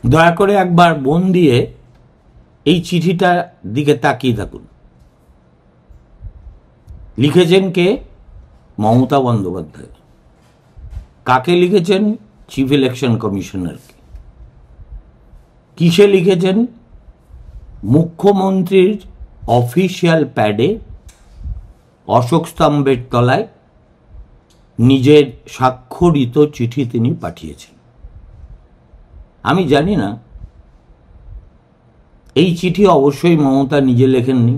দয়া করে একবার মন দিয়ে এই চিঠিটার দিকে তাকিয়ে থাকুন। লিখেছেন কে? মমতা বন্দ্যোপাধ্যায়। কাকে লিখেছেন? চিফ ইলেকশন কমিশনারকে। কিসে লিখেছেন? মুখ্যমন্ত্রীর অফিসিয়াল প্যাডে অশোক স্তম্ভের তলায় নিজের স্বাক্ষরিত চিঠি তিনি পাঠিয়েছেন। আমি জানি না, এই চিঠি অবশ্যই মমতা নিজে লেখেননি,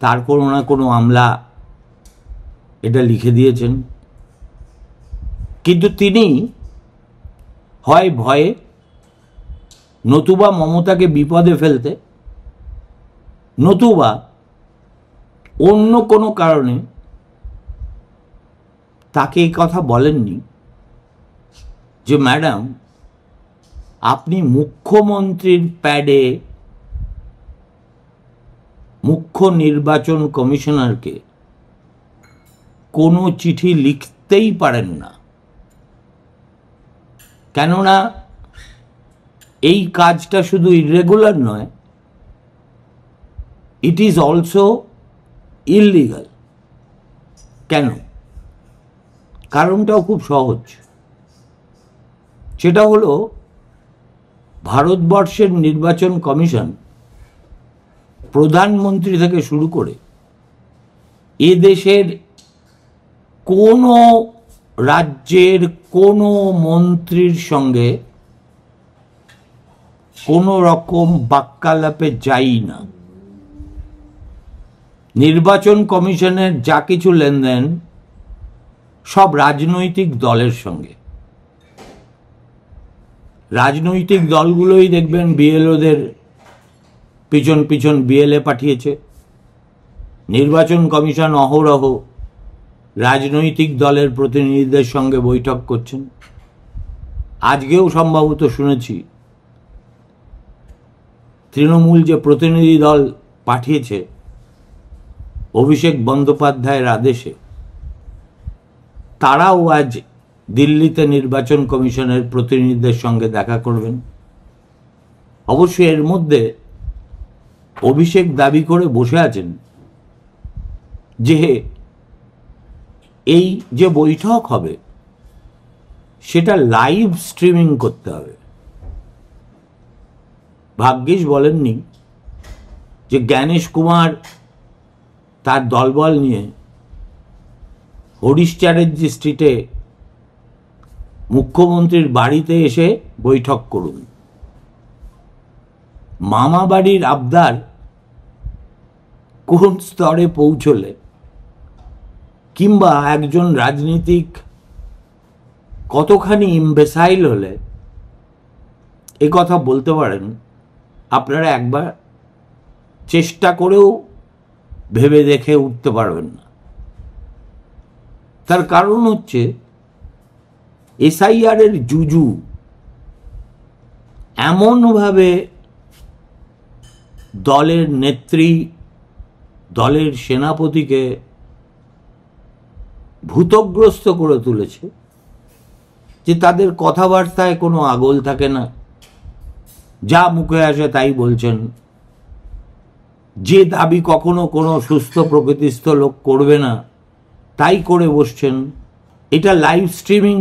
তার কোনো না কোনো আমলা এটা লিখে দিয়েছেন। কিন্তু তিনি হয় ভয়ে, নতুবা মমতাকে বিপদে ফেলতে, নতুবা অন্য কোনো কারণে তাকে এই কথা বলেননি যে ম্যাডাম, আপনি মুখ্যমন্ত্রীর প্যাডে মুখ্য নির্বাচন কমিশনারকে কোনো চিঠি লিখতেই পারেন না, কেননা এই কাজটা শুধু ইররেগুলার নয়, ইট ইজ অলসো ইললিগাল। কেন? কারণটাও খুব সহজ। সেটা হলো, ভারতবর্ষের নির্বাচন কমিশন প্রধানমন্ত্রী থেকে শুরু করে এ দেশের কোনো রাজ্যের কোনো মন্ত্রীর সঙ্গে কোনো রকম বাক্যালাপে যাই না। নির্বাচন কমিশনের যা কিছু লেনদেন সব রাজনৈতিক দলের সঙ্গে। রাজনৈতিক দলগুলোই দেখবেন বিএলওদের পিছন পিছন বিএলএ পাঠিয়েছে। নির্বাচন কমিশন অহরহ রাজনৈতিক দলের প্রতিনিধিদের সঙ্গে বৈঠক করছেন। আজকেও সম্ভবত শুনেছি তৃণমূল যে প্রতিনিধি দল পাঠিয়েছে অভিষেক বন্দ্যোপাধ্যায়ের আদেশে, তারাও আজ দিল্লিতে নির্বাচন কমিশনের প্রতিনিধিদের সঙ্গে দেখা করবেন। অবশ্যই এর মধ্যে অভিষেক দাবি করে বসে আছেন যে এই যে বৈঠক হবে সেটা লাইভ স্ট্রিমিং করতে হবে। ভাগ্যিস বলেননি যে জ্ঞানেশ কুমার তার দলবল নিয়ে হরিশ চ্যাটার্জি স্ট্রিটে মুখ্যমন্ত্রীর বাড়িতে এসে বৈঠক করুন। মামা বাড়ির আবদার কোন স্তরে পৌঁছলে, কিংবা একজন রাজনীতিক কতখানি ইমবেসাইল হলে এ কথা বলতে পারেন, আপনারা একবার চেষ্টা করেও ভেবে দেখে উঠতে পারবেন না। তার কারণ হচ্ছে এসআইআর এর জুজু এমনভাবে দলের নেত্রী, দলের সেনাপতিকে ভূতগ্রস্ত করে তুলেছে যে তাদের কথাবার্তায় কোনো আগল থাকে না, যা মুখে আসে তাই বলছেন। যে দাবি কখনো কোনো সুস্থ প্রকৃতিস্থ লোক করবে না তাই করে বসছেন। এটা লাইভ স্ট্রিমিং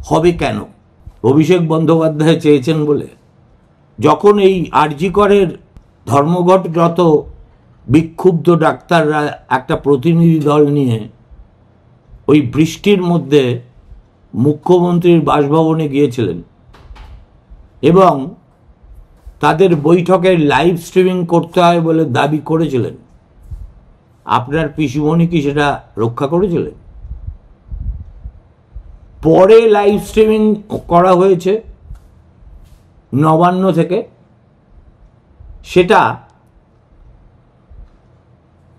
হবে কেন? অভিষেক বন্দ্যোপাধ্যায় চেয়েছেন বলে। যখন এই আরজি করের ধর্মঘটরত বিক্ষুব্ধ ডাক্তাররা একটা প্রতিনিধি দল নিয়ে ওই বৃষ্টির মধ্যে মুখ্যমন্ত্রীর বাসভবনে গিয়েছিলেন এবং তাদের বৈঠকের লাইভ স্ট্রিমিং করতে হয় বলে দাবি করেছিলেন, আপনার পিসিমণি কি সেটা রক্ষা করেছিলেন? পরে লাইভ স্ট্রিমিং করা হয়েছে নবান্ন থেকে। সেটা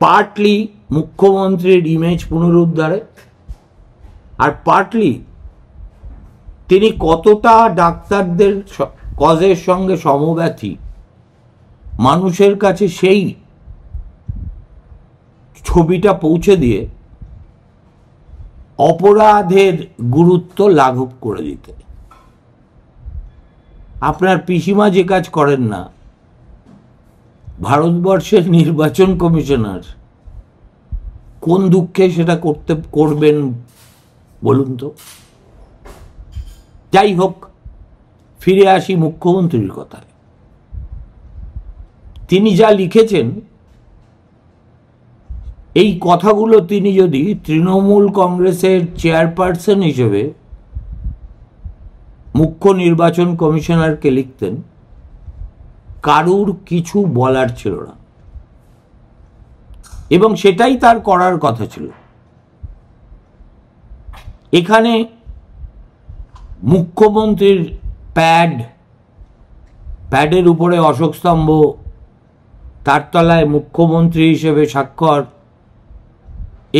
পার্টলি মুখ্যমন্ত্রীর ইমেজ পুনরুদ্ধারে, আর পার্টলি তিনি কতটা ডাক্তারদের কজের সঙ্গে সমব্যথী মানুষের কাছে সেই ছবিটা পৌঁছে দিয়ে অপরাধের গুরুত্ব লাঘব করে দিতে। আপনার পিসিমা যে কাজ করেন না, ভারতবর্ষের নির্বাচন কমিশনার কোন দুঃখে সেটা করবেন বলুন তো। যাই হোক, ফিরে আসি মুখ্যমন্ত্রীর কথায়। তিনি যা লিখেছেন, এই কথাগুলো তিনি যদি তৃণমূল কংগ্রেসের চেয়ারপারসন হিসেবে মুখ্য নির্বাচন কমিশনারকে লিখতেন, কারুর কিছু বলার ছিল না, এবং সেটাই তার করার কথা ছিল। এখানে মুখ্যমন্ত্রীর প্যাডের উপরে অশোক স্তম্ভ, তার তলায় মুখ্যমন্ত্রী হিসেবে স্বাক্ষর,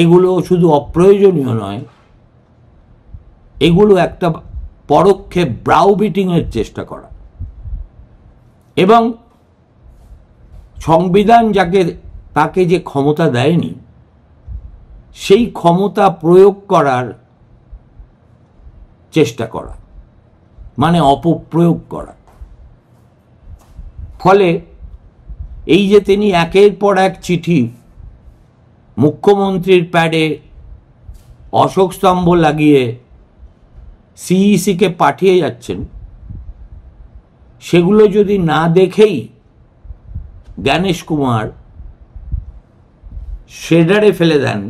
এগুলো শুধু অপ্রয়োজনীয় নয়, এগুলো একটা পরোক্ষে ব্রাউবিটিংয়ের চেষ্টা করা। এবং সংবিধান তাকে যে ক্ষমতা দেয়নি, সেই ক্ষমতা প্রয়োগ করার চেষ্টা করা, মানে অপপ্রয়োগ করা। ফলে এই যে তিনি একের পর এক চিঠি মুখ্যমন্ত্রীর প্যাডে অশোক স্তম্ভ লাগিয়ে সিইসিকে পাঠিয়ে যাচ্ছেন, সেগুলো যদি না দেখেই জ্ঞানেশ কুমার শ্রেডারে ফেলে দেন,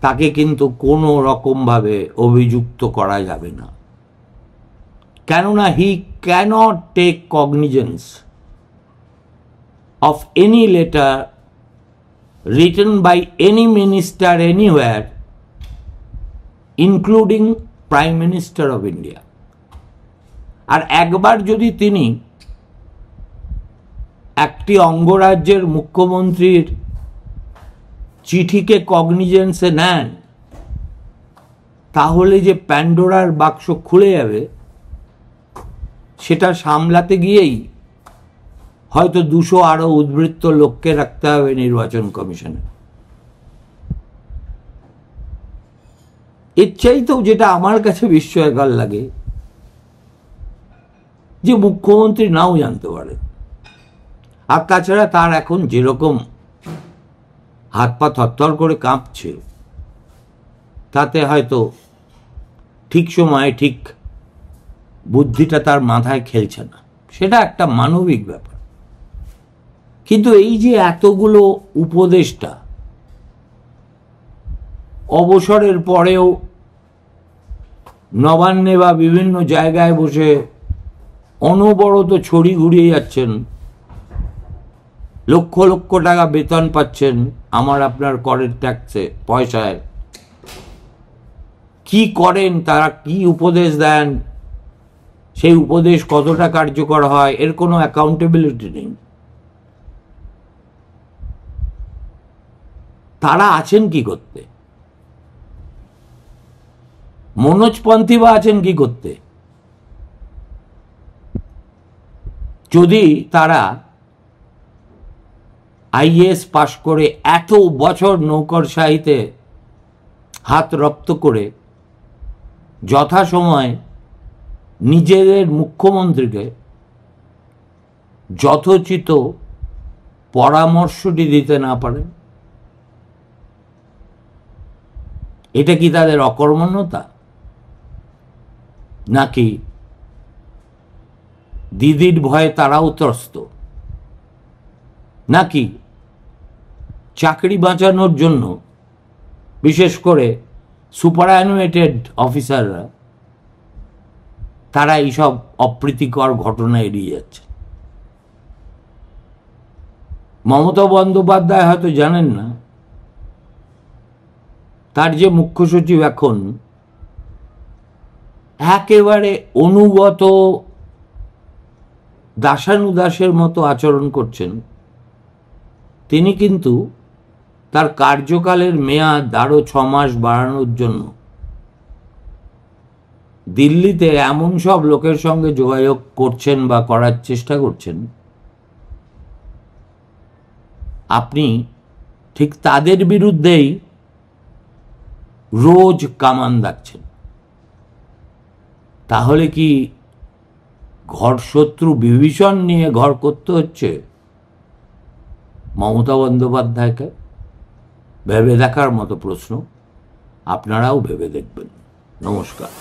তাকে কিন্তু কোনো রকমভাবে অভিযুক্ত করা যাবে না। কেননা he cannot take cognizance of any letter written by any minister anywhere, including Prime Minister of India. আর একবার যদি তিনি একটি অঙ্গরাজ্যের মুখ্যমন্ত্রীর চিঠিকে কগনিজেন্সে নেন, তাহলে যে প্যান্ডোরার বাক্স খুলে যাবে, সেটা সামলাতে গিয়েই হয়তো 200 আরো উদ্বৃত্ত লোককে রাখতে হবে নির্বাচন কমিশনে। এর চাইতেও যেটা আমার কাছে বিস্ময়কর লাগে, যে মুখ্যমন্ত্রী নাও জানতে পারে। আর তাছাড়া তার এখন যেরকম হাত পা থরথর করে কাঁপছে, তাতে হয়তো ঠিক সময়ে ঠিক বুদ্ধিটা তার মাথায় খেলছে না, সেটা একটা মানবিক ব্যাপার। কিন্তু এই যে এতগুলো উপদেষ্টা অবসরের পরেও নবান্নে বা বিভিন্ন জায়গায় বসে অনবরত ছড়ি ঘুরিয়ে যাচ্ছেন, লক্ষ লক্ষ টাকা বেতন পাচ্ছেন আমার আপনার করের ট্যাক্সে পয়সায়, কি করেন তারা, কি উপদেশ দেন, সেই উপদেশ কতটা কার্যকর হয়, এর কোনো অ্যাকাউন্টেবিলিটি নেই। তারা আছেন কি করতে? মনোজপন্থী বা আছেন কি করতে? যদি তারা আইএএস পাশ করে এত বছর নৌকরশাহিতে হাত রপ্ত করে যথাসময়ে নিজেদের মুখ্যমন্ত্রীকে যথোচিত পরামর্শটি দিতে না পারেন, এটা কি তাদের অকর্মণ্যতা, নাকি দিদির ভয়ে তারাও ত্রস্ত, নাকি চাকরি বাঁচানোর জন্য বিশেষ করে সুপারঅ্যানুয়েটেড অফিসাররা তারা এইসব অপ্রীতিকর ঘটনা এড়িয়ে যাচ্ছে? মমতা বন্দ্যোপাধ্যায় হয়তো জানেন না, তার যে মুখ্য সচিব এখন একেবারে অনুগত দাসানুদাসের মতো আচরণ করছেন। তিনি কিন্তু তার কার্যকালের মেয়াদ আরো 6 মাস বাড়ানোর জন্য দিল্লিতে এমন সব লোকের সঙ্গে যোগাযোগ করছেন বা করার চেষ্টা করছেন, আপনি ঠিক তাদের বিরুদ্ধেই রোজ কামান দাগছেন। তাহলে কি ঘর শত্রু বিভীষণ নিয়ে ঘর করতে হচ্ছে মমতা বন্দ্যোপাধ্যায়কে? ভেবে দেখার মতো প্রশ্ন, আপনারাও ভেবে দেখবেন। নমস্কার।